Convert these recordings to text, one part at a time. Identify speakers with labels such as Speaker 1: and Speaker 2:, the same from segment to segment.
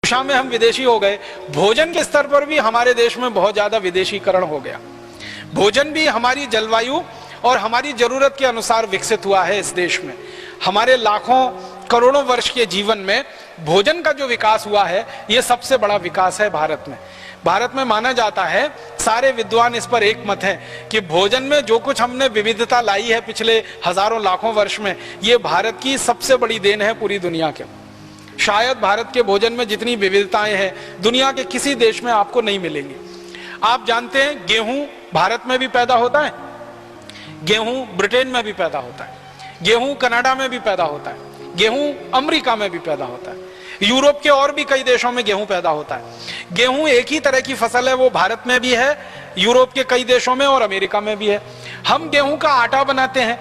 Speaker 1: भाषा में हम विदेशी हो गए, भोजन के स्तर पर भी हमारे देश में बहुत ज्यादा विदेशीकरण हो गया। भोजन भी हमारी जलवायु और हमारी जरूरत के अनुसार विकसित हुआ है इस देश में। हमारे लाखों करोड़ों वर्ष के जीवन में भोजन का जो विकास हुआ है, यह सबसे बड़ा विकास है भारत में। भारत में माना जाता है, सारे विद्वान इस पर एक मत हैं कि भोजन में जो कुछ हमने विविधता लाई है पिछले हजारों लाखों वर्ष में, ये भारत की सबसे बड़ी देन है पूरी दुनिया के। शायद भारत के भोजन में जितनी विविधताएं हैं दुनिया के किसी देश में आपको नहीं मिलेंगी। आप जानते हैं गेहूं भारत में भी पैदा होता है, गेहूं ब्रिटेन में भी पैदा होता है, गेहूं कनाडा में भी पैदा होता है, गेहूं अमेरिका में भी पैदा होता है, यूरोप के और भी कई देशों में गेहूं पैदा होता है। गेहूं एक ही तरह की फसल है, वो भारत में भी है, यूरोप के कई देशों में और अमेरिका में भी है। हम गेहूं का आटा बनाते हैं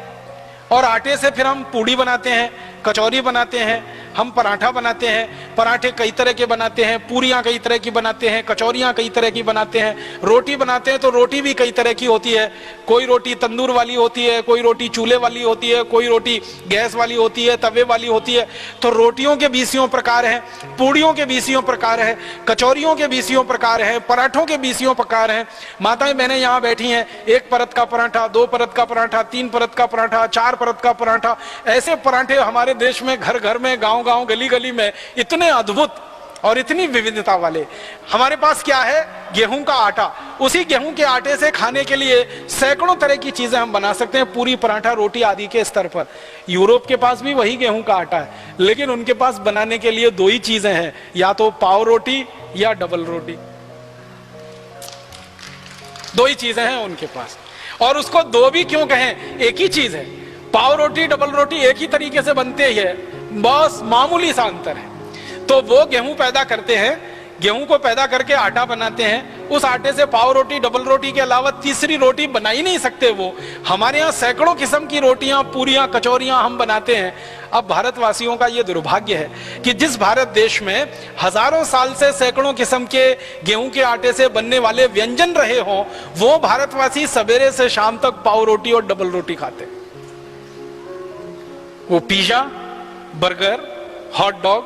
Speaker 1: और आटे से फिर हम पूड़ी बनाते हैं, कचौरी बनाते हैं, हम पराठा बनाते हैं। पराठे कई तरह के बनाते हैं, पूरियां कई तरह की बनाते हैं, कचौरियां कई तरह की बनाते हैं, रोटी बनाते हैं तो रोटी भी कई तरह की होती है। कोई रोटी तंदूर वाली होती है, कोई रोटी चूल्हे वाली होती है, कोई रोटी गैस वाली होती है, तवे वाली होती है। तो रोटियों के 20 प्रकार हैं, पूड़ियों के 20 प्रकार हैं, कचौरियों के 20 प्रकार हैं, पराठों के 20 प्रकार हैं। माताएं बहनें यहाँ बैठी हैं, 1 परत का पराठा, 2 परत का पराठा, 3 परत का पराठा, 4 परत का पराठा, ऐसे पराठे हमारे देश में घर घर में, गांव गांव, गली गली में इतने अद्भुत और इतनी विविधता वाले। हमारे पास क्या है? गेहूं का आटा। उसी गेहूं के आटे से खाने के लिए सैकड़ों तरह की चीजें हम बना सकते हैं, पूरी, पराठा, रोटी आदि के स्तर पर। यूरोप के पास भी वही गेहूं का आटा है, लेकिन उनके पास बनाने के लिए 2 ही चीजें हैं, या तो पाव रोटी या डबल रोटी। 2 ही चीजें हैं उनके पास। और उसको 2 भी क्यों कहें? एक ही चीज है। पाव रोटी, डबल रोटी एक ही तरीके से बनते ही है, बस मामूली सा अंतर है। तो वो गेहूं पैदा करते हैं, गेहूं को पैदा करके आटा बनाते हैं। उस आटे से पाव रोटी, डबल रोटी के अलावा तीसरी रोटी बना ही नहीं सकते वो। हमारे यहाँ सैकड़ों किस्म की रोटियां, पूरियां, कचौरियां हम बनाते हैं। अब भारतवासियों का ये दुर्भाग्य है कि जिस भारत देश में हजारों साल से सैकड़ों किस्म के गेहूं के आटे से बनने वाले व्यंजन रहे हों, वो भारतवासी सवेरे से शाम तक पाव रोटी और डबल रोटी खाते हैं। वो pizza, burger, hot dog,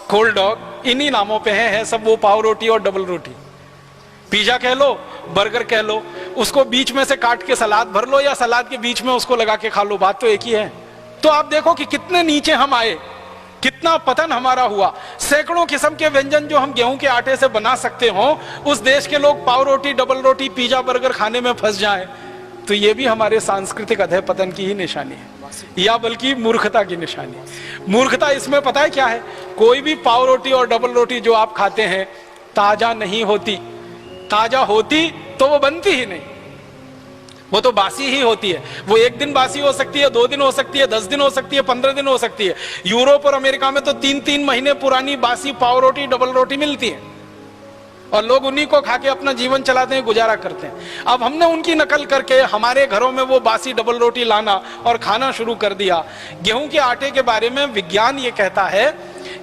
Speaker 1: cold dog, इन्हीं नामों पे है सब वो पाव रोटी और डबल रोटी। पिज्जा कह लो, बर्गर कह लो, उसको बीच में से काट के सलाद भर लो या सलाद के बीच में उसको लगा के खा लो, बात तो एक ही है। तो आप देखो कि कितने नीचे हम आए, कितना पतन हमारा हुआ। सैकड़ों किस्म के व्यंजन जो हम गेहूं के आटे से बना सकते हो, उस देश के लोग पाव रोटी, डबल रोटी, पिज्जा, बर्गर खाने में फंस जाएं, तो ये भी हमारे सांस्कृतिक अधः पतन की ही निशानी है, या बल्कि मूर्खता की निशानी। मूर्खता इसमें पता है क्या है? कोई भी पाव रोटी और डबल रोटी जो आप खाते हैं ताजा नहीं होती। ताजा होती तो वो बनती ही नहीं, वो तो बासी ही होती है। वो 1 दिन बासी हो सकती है, 2 दिन हो सकती है, 10 दिन हो सकती है, 15 दिन हो सकती है। यूरोप और अमेरिका में तो 3-3 महीने पुरानी बासी पाव रोटी, डबल रोटी मिलती है और लोग उन्हीं को खा के अपना जीवन चलाते हैं, गुजारा करते हैं। अब हमने उनकी नकल करके हमारे घरों में वो बासी डबल रोटी लाना और खाना शुरू कर दिया। गेहूं के आटे के बारे में विज्ञान ये कहता है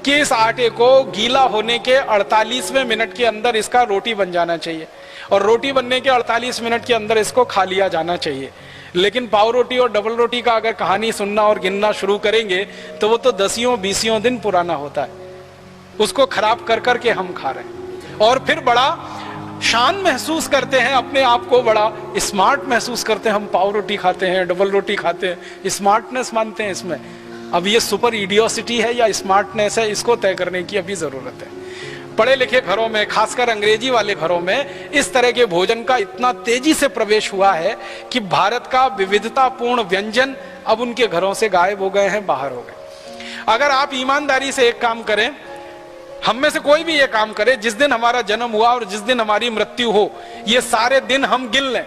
Speaker 1: कि इस आटे को गीला होने के 48वें मिनट के अंदर इसका रोटी बन जाना चाहिए और रोटी बनने के 48 मिनट के अंदर इसको खा लिया जाना चाहिए। लेकिन पाव रोटी और डबल रोटी का अगर कहानी सुनना और गिनना शुरू करेंगे तो वो तो 10-20 दिन पुराना होता है। उसको खराब कर करके हम खा रहे हैं और फिर बड़ा शान महसूस करते हैं, अपने आप को बड़ा स्मार्ट महसूस करते हैं। हम पाव रोटी खाते हैं, डबल रोटी खाते हैं, स्मार्टनेस मानते हैं इसमें। अब ये सुपर इडियोसिटी है या स्मार्टनेस है, इसको तय करने की अभी जरूरत है। पढ़े लिखे घरों में, खासकर अंग्रेजी वाले घरों में, इस तरह के भोजन का इतना तेजी से प्रवेश हुआ है कि भारत का विविधतापूर्ण व्यंजन अब उनके घरों से गायब हो गए हैं, बाहर हो गए। अगर आप ईमानदारी से एक काम करें, हम में से कोई भी ये काम करे, जिस दिन हमारा जन्म हुआ और जिस दिन हमारी मृत्यु हो, ये सारे दिन हम गिन लें,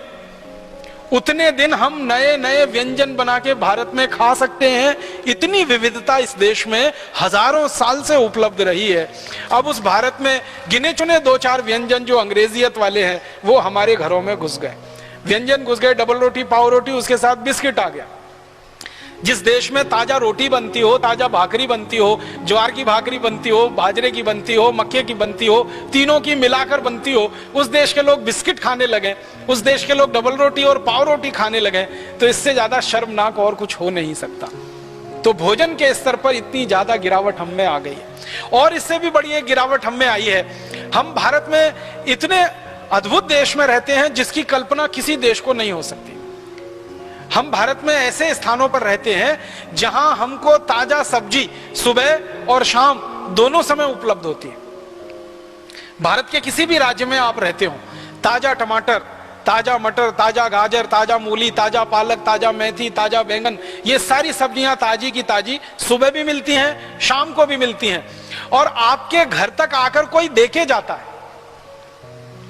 Speaker 1: उतने दिन हम नए नए व्यंजन बना के भारत में खा सकते हैं। इतनी विविधता इस देश में हजारों साल से उपलब्ध रही है। अब उस भारत में गिने चुने 2-4 व्यंजन जो अंग्रेजियत वाले हैं वो हमारे घरों में घुस गए। व्यंजन घुस गए, डबल रोटी, पाव रोटी, उसके साथ बिस्किट आ गया। जिस देश में ताजा रोटी बनती हो, ताजा भाकरी बनती हो, ज्वार की भाकरी बनती हो, बाजरे की बनती हो, मक्के की बनती हो, तीनों की मिलाकर बनती हो, उस देश के लोग बिस्किट खाने लगे, उस देश के लोग डबल रोटी और पाव रोटी खाने लगे। तो इससे ज्यादा शर्मनाक और कुछ हो नहीं सकता। तो भोजन के स्तर पर इतनी ज्यादा गिरावट हम में आ गई है। और इससे भी बड़ी एक गिरावट हम में आई है, हम भारत में इतने अद्भुत देश में रहते हैं जिसकी कल्पना किसी देश को नहीं हो सकती। हम भारत में ऐसे स्थानों पर रहते हैं जहां हमको ताजा सब्जी सुबह और शाम दोनों समय उपलब्ध होती है। भारत के किसी भी राज्य में आप रहते हो, ताजा टमाटर, ताजा मटर, ताजा गाजर, ताजा मूली, ताजा पालक, ताजा मेथी, ताजा बैंगन, ये सारी सब्जियां ताजी की ताजी सुबह भी मिलती हैं, शाम को भी मिलती हैं, और आपके घर तक आकर कोई देके जाता है।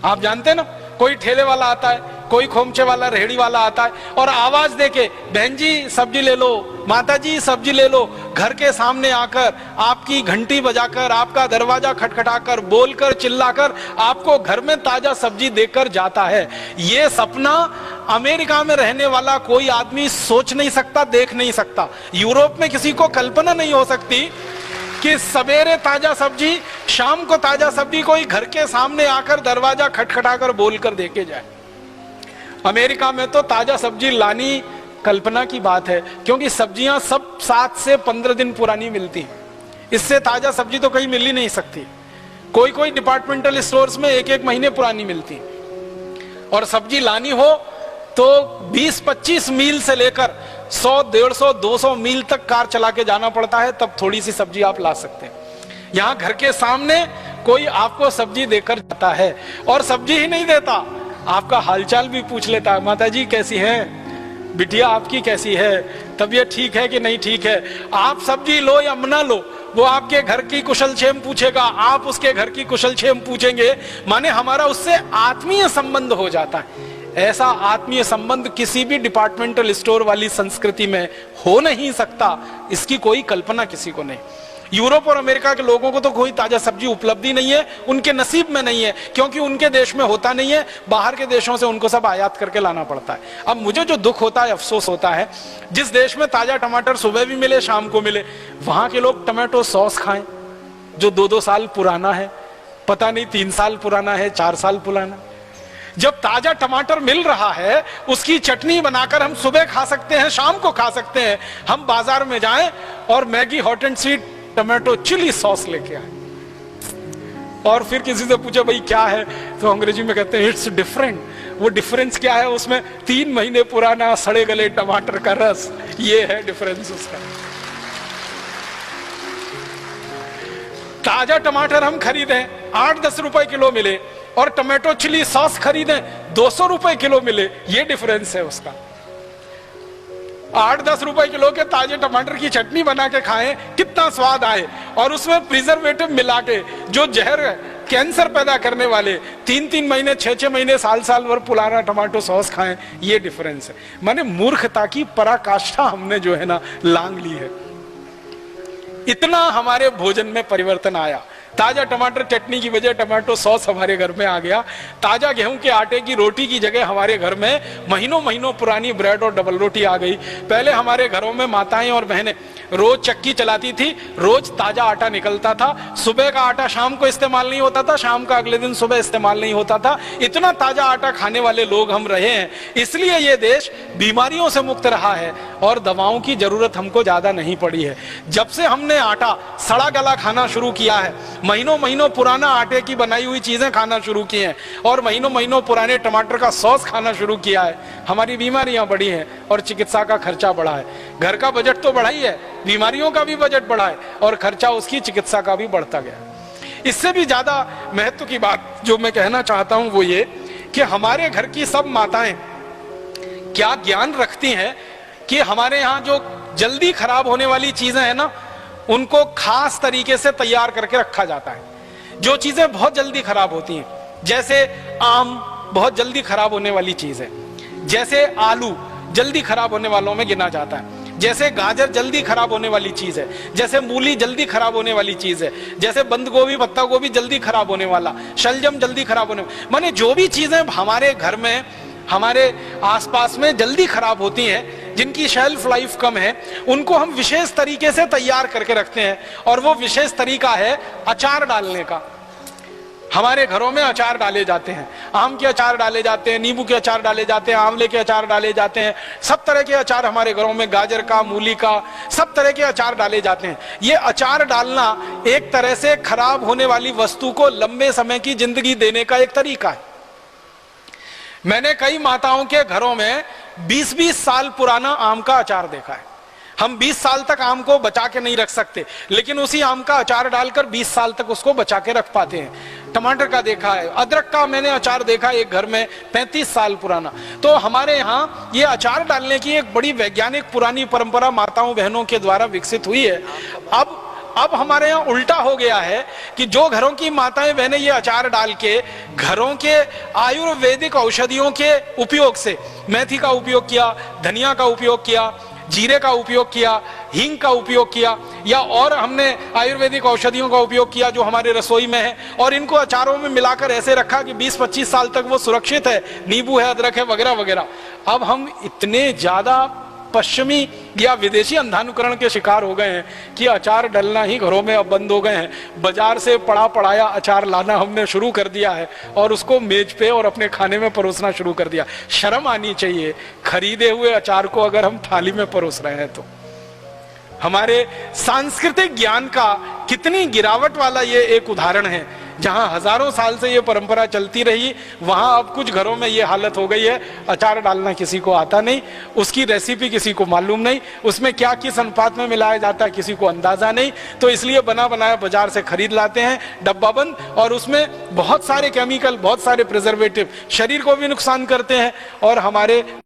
Speaker 1: आप जानते हैं ना, कोई ठेले वाला आता है, कोई खोमचे वाला, रेहड़ी वाला आता है और आवाज देके, बहन जी सब्जी ले लो, माता जी सब्जी ले लो, घर के सामने आकर आपकी घंटी बजाकर, आपका दरवाजा खटखटाकर, बोलकर, चिल्लाकर आपको घर में ताजा सब्जी देकर जाता है। ये सपना अमेरिका में रहने वाला कोई आदमी सोच नहीं सकता, देख नहीं सकता। यूरोप में किसी को कल्पना नहीं हो सकती कि सवेरे ताजा सब्जी, शाम को ताजा सब्जी कोई घर के सामने आकर दरवाजा खटखटाकर बोलकर देके जाए। अमेरिका में तो ताजा सब्जी लानी कल्पना की बात है, क्योंकि सब्जियां सब 7 से 15 दिन पुरानी मिलती हैं। इससे ताजा सब्जी तो कहीं मिल ही नहीं सकती। कोई कोई डिपार्टमेंटल स्टोर्स में 1-1 महीने पुरानी मिलती है। और सब्जी लानी हो तो 20-25 मील से लेकर 100, 150, 200 मील तक कार चला के जाना पड़ता है, तब थोड़ी सी सब्जी आप ला सकते हैं। यहां घर के सामने कोई आपको सब्जी देकर जाता है, और सब्जी ही नहीं देता, आपका हालचाल भी पूछ लेता है। माता जी कैसी हैं, बिटिया आपकी कैसी है, तबीयत ठीक है कि नहीं ठीक है। आप सब्जी लो या ना लो, वो आपके घर की कुशल क्षेम पूछेगा, आप उसके घर की कुशल क्षेम पूछेंगे। माने हमारा उससे आत्मीय संबंध हो जाता है। ऐसा आत्मीय संबंध किसी भी डिपार्टमेंटल स्टोर वाली संस्कृति में हो नहीं सकता, इसकी कोई कल्पना किसी को नहीं। यूरोप और अमेरिका के लोगों को तो कोई ताजा सब्जी उपलब्धि नहीं है, उनके नसीब में नहीं है, क्योंकि उनके देश में होता नहीं है। बाहर के देशों से उनको सब आयात करके लाना पड़ता है। अब मुझे जो दुख होता है, अफसोस होता है, जिस देश में ताजा टमाटर सुबह भी मिले शाम को मिले, वहां के लोग टमाटो सॉस खाएं जो 2-2 साल पुराना है, पता नहीं 3 साल पुराना है, 4 साल पुराना। जब ताजा टमाटर मिल रहा है, उसकी चटनी बनाकर हम सुबह खा सकते हैं, शाम को खा सकते हैं। हम बाजार में जाएं और Maggi hot and sweet tomato chilli sauce लेके आए, और फिर किसी से पूछे भाई क्या है, तो अंग्रेजी में कहते हैं इट्स डिफरेंट। वो डिफरेंस क्या है? उसमें 3 महीने पुराना सड़े गले टमाटर का रस, ये है डिफरेंस उसका। ताजा टमाटर हम खरीदें 8-10 रुपए किलो मिले, और टमाटो चिली सॉस खरीदें 200 रुपए किलो मिले, ये डिफरेंस है उसका। 8-10 रुपए किलो के ताजे टमाटर की चटनी बना के खाएं, कितना स्वाद आए, और उसमें प्रिजर्वेटिव मिला के जो जहर कैंसर पैदा करने वाले 3-3 महीने 6-6 महीने साल भर पुराना टमाटो सॉस खाएं, ये डिफरेंस है। माने मूर्खता की पराकाष्ठा हमने जो है ना लांग ली है। इतना हमारे भोजन में परिवर्तन आया। ताजा टमाटर चटनी की वजह टमाटो सॉस हमारे घर में आ गया। ताजा गेहूं के आटे की रोटी की जगह हमारे घर में महीनों महीनों पुरानी ब्रेड और डबल रोटी आ गई। पहले हमारे घरों में माताएं और बहनें रोज चक्की चलाती थी, रोज ताजा आटा निकलता था। सुबह का आटा शाम को इस्तेमाल नहीं होता था, शाम का अगले दिन सुबह इस्तेमाल नहीं होता था। इतना ताजा आटा खाने वाले लोग हम रहे हैं, इसलिए ये देश बीमारियों से मुक्त रहा है और दवाओं की जरूरत हमको ज्यादा नहीं पड़ी है। जब से हमने आटा सड़ा गला खाना शुरू किया है, महीनों महीनों पुराना आटे की बनाई हुई चीजें खाना शुरू की हैं और महीनों महीनों पुराने टमाटर का सॉस खाना शुरू किया है, हमारी बीमारियां बढ़ी हैं और चिकित्सा का खर्चा बढ़ा है। घर का बजट तो बढ़ा ही है, बीमारियों का भी बजट बढ़ा है और खर्चा उसकी चिकित्सा का भी बढ़ता गया। इससे भी ज्यादा महत्व की बात जो मैं कहना चाहता हूं वो ये कि हमारे घर की सब माताएं क्या ज्ञान रखती हैं कि हमारे यहाँ जो जल्दी खराब होने वाली चीजें हैं ना, उनको खास तरीके से तैयार करके रखा जाता है। जो चीजें बहुत जल्दी खराब होती हैं, जैसे आम बहुत जल्दी खराब होने वाली चीज है, जैसे आलू जल्दी खराब होने वालों में गिना जाता है, जैसे गाजर जल्दी खराब होने वाली चीज है, जैसे मूली जल्दी खराब होने वाली चीज है, जैसे बंद गोभी पत्ता गोभी जल्दी खराब होने वाला, शलजम जल्दी खराब होने वाला। माने जो भी चीजें हमारे घर में हमारे आसपास में जल्दी खराब होती हैं, जिनकी शेल्फ लाइफ कम है, उनको हम विशेष तरीके से तैयार करके रखते हैं। और वो विशेष तरीका है अचार डालने का। हमारे घरों में अचार डाले जाते हैं, आम के अचार डाले जाते हैं, नींबू के अचार डाले जाते हैं, आंवले के अचार डाले जाते हैं, सब तरह के अचार हमारे घरों में, गाजर का, मूली का, सब तरह के अचार डाले जाते हैं। ये अचार डालना एक तरह से खराब होने वाली वस्तु को लंबे समय की जिंदगी देने का एक तरीका है। मैंने कई माताओं के घरों में 20-20 साल पुराना आम का अचार देखा है। हम 20 साल तक आम को बचा के नहीं रख सकते, लेकिन उसी आम का अचार डालकर 20 साल तक उसको बचा के रख पाते हैं। टमाटर का देखा है, अदरक का मैंने अचार देखा एक घर में 35 साल पुराना। तो हमारे यहाँ ये अचार डालने की एक बड़ी वैज्ञानिक पुरानी परंपरा माताओं बहनों के द्वारा विकसित हुई है। अब हमारे यहाँ उल्टा हो गया है कि जो घरों की माताएं बहनें ये अचार डाल के घरों के आयुर्वेदिक औषधियों के उपयोग से, मेथी का उपयोग किया, धनिया का उपयोग किया, जीरे का उपयोग किया, हींग का उपयोग किया, या और हमने आयुर्वेदिक औषधियों का उपयोग किया जो हमारे रसोई में है, और इनको अचारों में मिलाकर ऐसे रखा कि 20-25 साल तक वो सुरक्षित है, नींबू है, अदरक है, वगैरह वगैरह। अब हम इतने ज्यादा पश्चिमी या विदेशी अंधानुकरण के शिकार हो गए हैं कि अचार डलना ही घरों में अब बंद हो गए हैं। बाजार से पड़ा पड़ाया अचार लाना हमने शुरू कर दिया है और उसको मेज पे और अपने खाने में परोसना शुरू कर दिया। शर्म आनी चाहिए, खरीदे हुए अचार को अगर हम थाली में परोस रहे हैं तो। हमारे सांस्कृतिक ज्ञान का कितनी गिरावट वाला ये एक उदाहरण है। जहां हजारों साल से ये परंपरा चलती रही, वहां अब कुछ घरों में ये हालत हो गई है, अचार डालना किसी को आता नहीं, उसकी रेसिपी किसी को मालूम नहीं, उसमें क्या किस अनुपात में मिलाया जाता है किसी को अंदाजा नहीं। तो इसलिए बना बनाया बाजार से खरीद लाते हैं डब्बा बंद, और उसमें बहुत सारे केमिकल, बहुत सारे प्रिजर्वेटिव शरीर को भी नुकसान करते हैं और हमारे